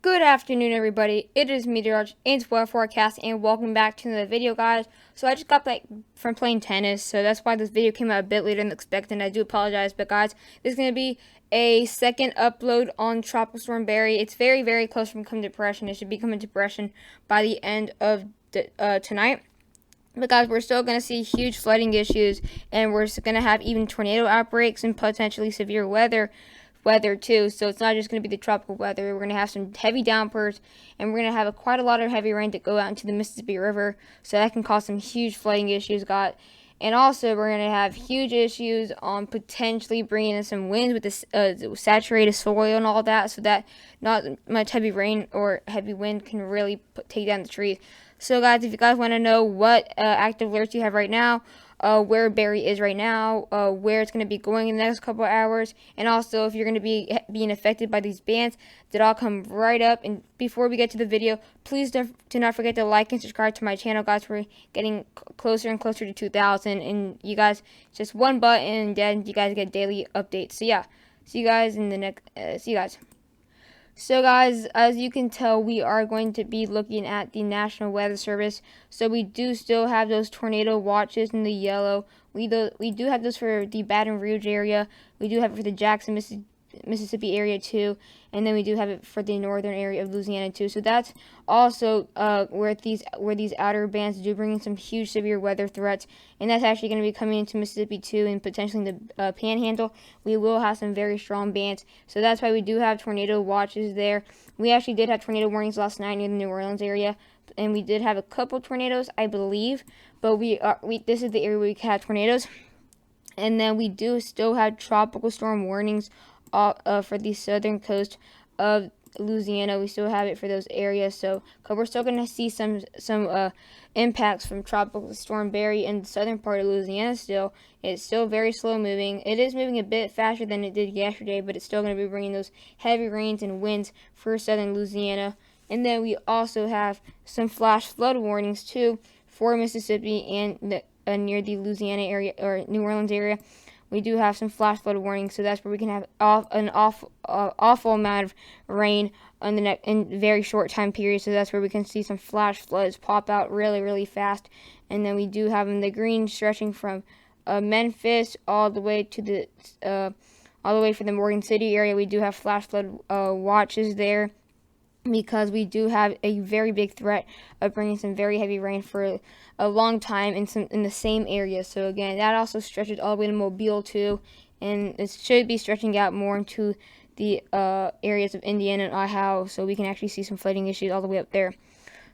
Good afternoon, everybody. It is Meteorology and Weather Forecast, and welcome back to the video, guys. So I just got back from playing tennis, so that's why this video came out a bit later than expected. I do apologize, but guys, this is going to be a second upload on Tropical Storm Barry. It's very, very close from becoming depression. It should become a depression by the end of tonight. But guys, we're still going to see huge flooding issues, and we're going to have even tornado outbreaks and potentially severe weather too. So it's not just going to be the tropical weather. We're going to have some heavy downpours, and we're going to have quite a lot of heavy rain to go out into the Mississippi River, so that can cause some huge flooding issues, and also we're going to have huge issues on potentially bringing in some winds with the saturated soil and all that, so that not much heavy rain or heavy wind can really take down the trees. So guys, if you guys want to know what active alerts you have right now, where Barry is right now, where it's going to be going in the next couple of hours, and also if you're going to be being affected by these bands, that all come right up. And before we get to the video, please do not forget to like and subscribe to my channel, guys. We're getting closer and closer to 2,000, and you guys, just one button, and then you guys get daily updates. So yeah, see you guys in the next. See you guys. So guys, as you can tell, we are going to be looking at the National Weather Service. So we do still have those tornado watches in the yellow. We do have those for the Baton Rouge area. We do have it for the Jackson, Mississippi area too, and then we do have it for the northern area of Louisiana too. So that's also where these outer bands do bring in some huge severe weather threats, and that's actually going to be coming into Mississippi too, and potentially in the Panhandle. We will have some very strong bands, so that's why we do have tornado watches there. We actually did have tornado warnings last night near the New Orleans area, and we did have a couple tornadoes, I believe, but this is the area where we have tornadoes. And then we do still have tropical storm warnings for the southern coast of Louisiana. We still have it for those areas, so we're still going to see some impacts from Tropical Storm Barry in the southern part of Louisiana. It's still very slow moving. It is moving a bit faster than it did yesterday, but it's still going to be bringing those heavy rains and winds for southern Louisiana. And then we also have some flash flood warnings too for Mississippi and near the Louisiana area or New Orleans area. We do have some flash flood warnings, so that's where we can have an awful amount of rain in very short time period. So that's where we can see some flash floods pop out really, really fast. And then we do have in the green stretching from Memphis all the way to for the Morgan City area. We do have flash flood watches there, because we do have a very big threat of bringing some very heavy rain for a long time in the same area. So again, that also stretches all the way to Mobile too, and it should be stretching out more into the areas of Indiana and Ohio, so we can actually see some flooding issues all the way up there.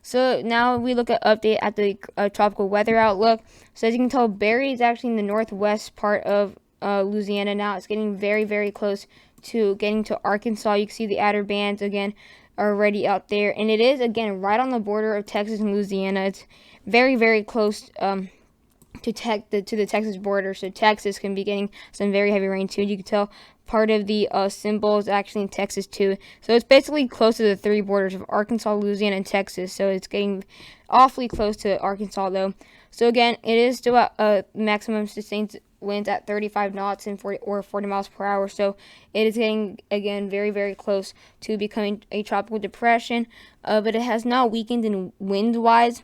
So now we look at update at the tropical weather outlook. So as you can tell, Barry is actually in the northwest part of Louisiana now. It's getting very, very close to getting to Arkansas. You can see the outer bands again already out there, and it is again right on the border of Texas and Louisiana. It's very, very close to the Texas border, so Texas can be getting some very heavy rain too. You can tell part of the symbol is actually in Texas too, so it's basically close to the three borders of Arkansas, Louisiana, and Texas. So it's getting awfully close to Arkansas though. So again, it is still at maximum sustained winds at 35 knots and 40 miles per hour. So it is getting, again, very, very close to becoming a tropical depression. But it has not weakened in wind-wise,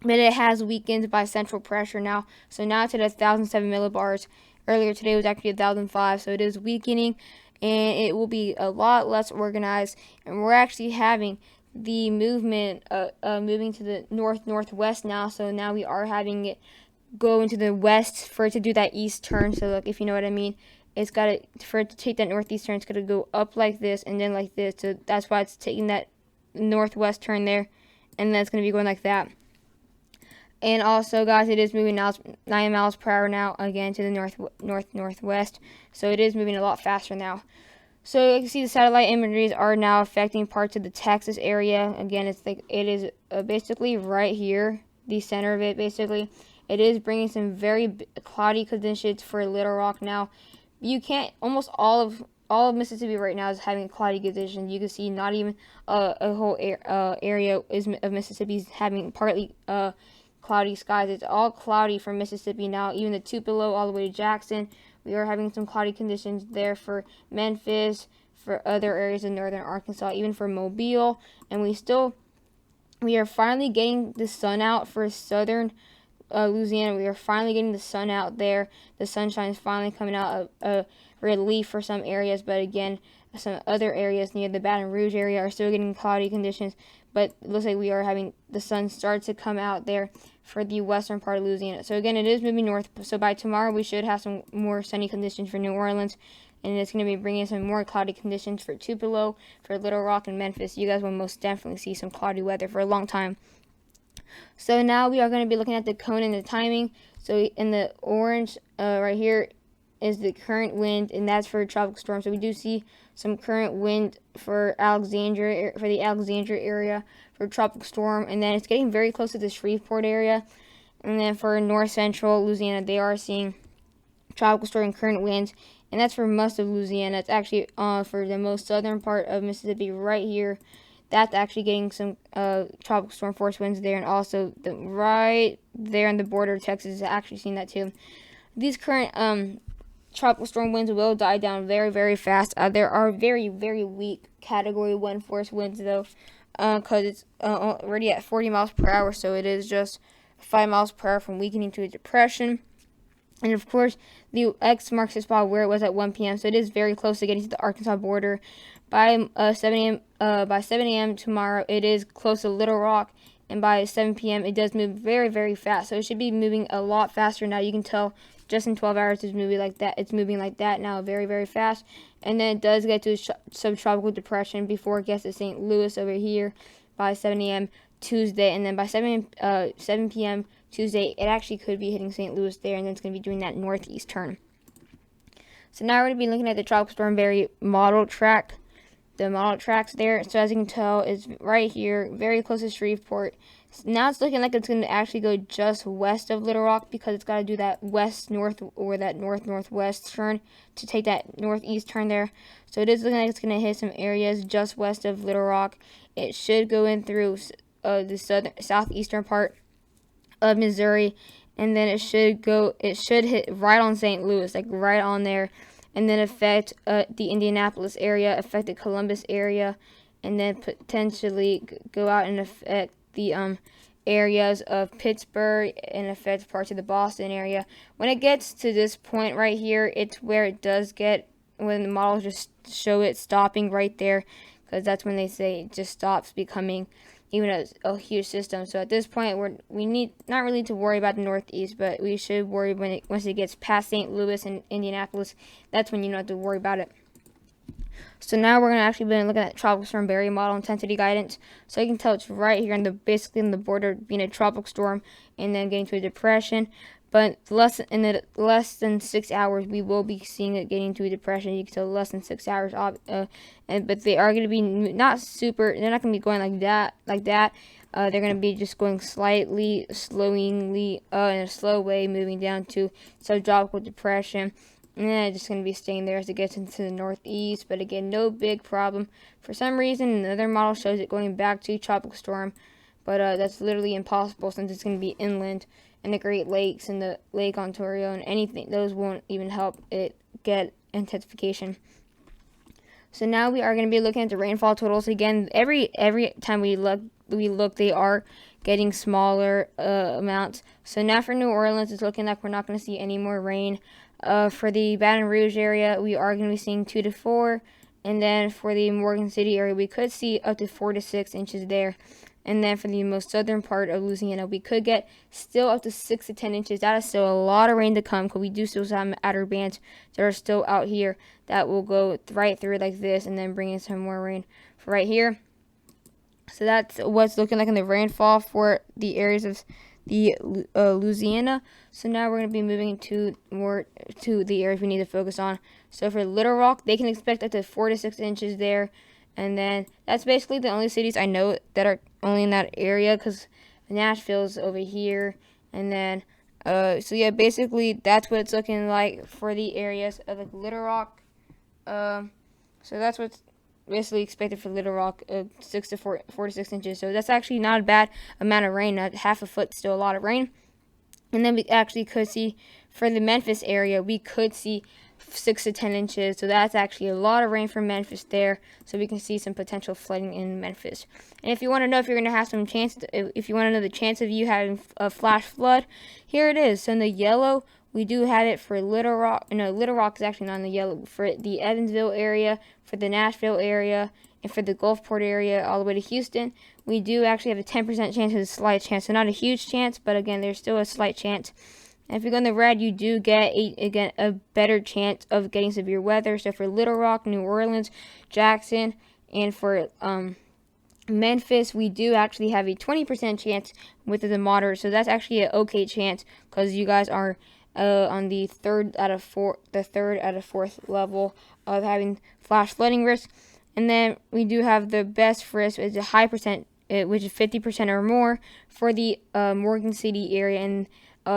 but it has weakened by central pressure now. So now it's at 1,007 millibars. Earlier today it was actually 1,005. So it is weakening, and it will be a lot less organized. And we're actually having the movement moving to the northwest now. So now we are having it go into the west for it to do that east turn. So look, if you know what I mean, for it to take that northeast turn, it's got to go up like this and then like this. So that's why it's taking that northwest turn there, and then it's going to be going like that. And also, guys, it is moving now 9 miles per hour now, again to the northwest. So it is moving a lot faster now. So you can see the satellite imageries are now affecting parts of the Texas area. Again, it is basically right here, the center of it basically. It is bringing some very cloudy conditions for Little Rock now. You can't, almost all of Mississippi right now is having cloudy conditions. You can see not even a whole area of Mississippi is having partly cloudy skies. It's all cloudy for Mississippi now. Even the Tupelo all the way to Jackson, we are having some cloudy conditions there for Memphis, for other areas of northern Arkansas, even for Mobile. And we are finally getting the sun out for southern Louisiana. We are finally getting the sun out there. The sunshine is finally coming out of relief for some areas, but again, some other areas near the Baton Rouge area are still getting cloudy conditions. But it looks like we are having the sun start to come out there for the western part of Louisiana. So again, it is moving north. So by tomorrow, we should have some more sunny conditions for New Orleans, and it's going to be bringing some more cloudy conditions for Tupelo, for Little Rock, and Memphis. You guys will most definitely see some cloudy weather for a long time. So now we are going to be looking at the cone and the timing. So in the orange right here is the current wind, and that's for a tropical storm. So we do see some current wind for Alexandria, for the Alexandria area for tropical storm, and then it's getting very close to the Shreveport area. And then for north central Louisiana, they are seeing tropical storm and current winds, and that's for most of Louisiana. It's actually for the most southern part of Mississippi right here. That's actually getting some tropical storm force winds there, and also right there on the border of Texas is actually seeing that too. These current tropical storm winds will die down very, very fast. There are very, very weak Category 1 force winds though, because it's already at 40 miles per hour, so it is just 5 miles per hour from weakening to a depression. And of course, the X marks the spot where it was at 1 p.m., so it is very close to getting to the Arkansas border. By 7 a.m. tomorrow, it is close to Little Rock, and by 7 p.m. it does move very, very fast. So it should be moving a lot faster now. You can tell just in 12 hours it's moving like that. It's moving like that now, very, very fast. And then it does get to a subtropical depression before it gets to St. Louis over here by 7 a.m. Tuesday, and then by 7 p.m. Tuesday, it actually could be hitting St. Louis there, and then it's going to be doing that northeast turn. So now we're going to be looking at the tropical storm very model track. The model tracks there, so as you can tell, it's right here, very close to Shreveport. Now it's looking like it's going to actually go just west of Little Rock, because it's got to do that west-north or that north-northwest turn to take that northeast turn there. So it is looking like it's going to hit some areas just west of Little Rock. It should go in through the southeastern part of Missouri, and then it should hit right on St. Louis, like right on there, and then affect the Indianapolis area, affect the Columbus area, and then potentially go out and affect the areas of Pittsburgh and affect parts of the Boston area. When it gets to this point right here, it's where it does get, when the models just show it stopping right there, because that's when they say it just stops becoming even a huge system. So at this point, we need not really to worry about the northeast, but we should worry once it gets past St. Louis and Indianapolis. That's when you don't have to worry about it. So now we're going to actually be looking at tropical storm Barry model intensity guidance. So you can tell it's right here basically in the border, being a tropical storm and then getting to a depression. But less than 6 hours, we will be seeing it getting to a depression. You can tell less than 6 hours. But they are going to be they're not going to be going like that. They're going to be just going slightly, slowingly, in a slow way, moving down to subtropical depression. And then it's just going to be staying there as it gets into the northeast. But again, no big problem. For some reason, another model shows it going back to tropical storm. But that's literally impossible, since it's going to be inland. And the Great Lakes and the Lake Ontario and anything, those won't even help it get intensification. So now we are going to be looking at the rainfall totals. Again, every time we look, they are getting smaller amounts. So now for New Orleans, it's looking like we're not going to see any more rain. For the Baton Rouge area, we are going to be seeing 2 to 4. And then for the Morgan City area, we could see up to 4 to 6 inches there. And then for the most southern part of Louisiana, we could get still up to 6 to 10 inches. That is still a lot of rain to come, because we do still have outer bands that are still out here that will go right through like this and then bring in some more rain for right here. So that's what's looking like in the rainfall for the areas of the Louisiana. So now we're going to be moving to the areas we need to focus on. So for Little Rock, they can expect up to 4 to 6 inches there. And then that's basically the only cities I know that are only in that area, because Nashville's over here. And then, so yeah, basically that's what it's looking like for the areas of like Little Rock. So that's what's basically expected for Little Rock, 4 to 6 inches. So that's actually not a bad amount of rain. Half a foot, still a lot of rain. And then we actually could see for the Memphis area, we could see 6 to 10 inches. So that's actually a lot of rain for Memphis there. So we can see some potential flooding in Memphis. And if you want to know if you're going to have some chance, if you want to know the chance of you having a flash flood, here it is. So in the yellow, we do have it for Little Rock. No, Little Rock is actually not in the yellow. For the Evansville area, for the Nashville area, and for the Gulfport area all the way to Houston, we do actually have a 10% chance of a slight chance. So not a huge chance, but again, there's still a slight chance. And if you go in the red, you do get a better chance of getting severe weather. So for Little Rock, New Orleans, Jackson, and for Memphis, we do actually have a 20% chance with the moderate. So that's actually an okay chance because you guys are on the third out of fourth level of having flash flooding risk. And then we do have the best risk is a high percent, which is 50% or more for the Morgan City area and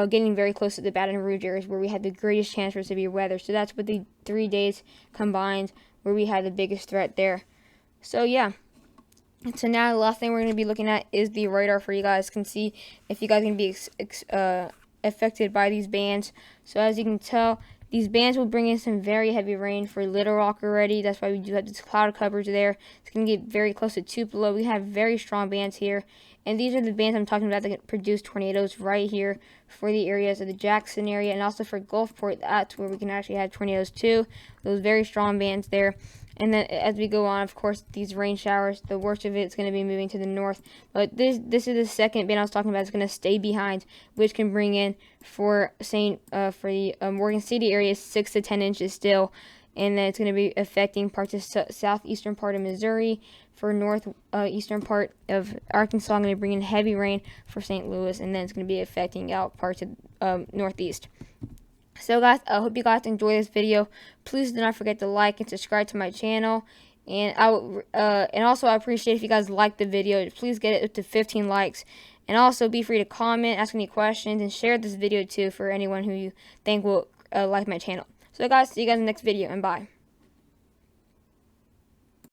getting very close to the Baton Rouge areas where we had the greatest chance for severe weather. So that's what the 3 days combined where we had the biggest threat there. So yeah. And so now the last thing we're going to be looking at is the radar for you guys can see if you guys can be affected by these bands. So as you can tell, these bands will bring in some very heavy rain for Little Rock already. That's why we do have this cloud coverage there. It's going to get very close to Tupelo. We have very strong bands here. And these are the bands I'm talking about that produce tornadoes right here for the areas of the Jackson area. And also for Gulfport, that's where we can actually have tornadoes too. Those very strong bands there. And then as we go on, of course, these rain showers, the worst of it is going to be moving to the north. But this is the second band I was talking about. It's going to stay behind, which can bring in for the Morgan City area 6 to 10 inches still. And then it's going to be affecting parts of southeastern part of Missouri, for northeastern part of Arkansas. I'm going to bring in heavy rain for St. Louis, and then it's going to be affecting out parts of northeast. So guys, I hope you guys enjoy this video. Please do not forget to like and subscribe to my channel. And also I appreciate if you guys like the video. Please get it up to 15 likes. And also be free to comment, ask any questions, and share this video too for anyone who you think will like my channel. So guys, see you guys in the next video, and bye.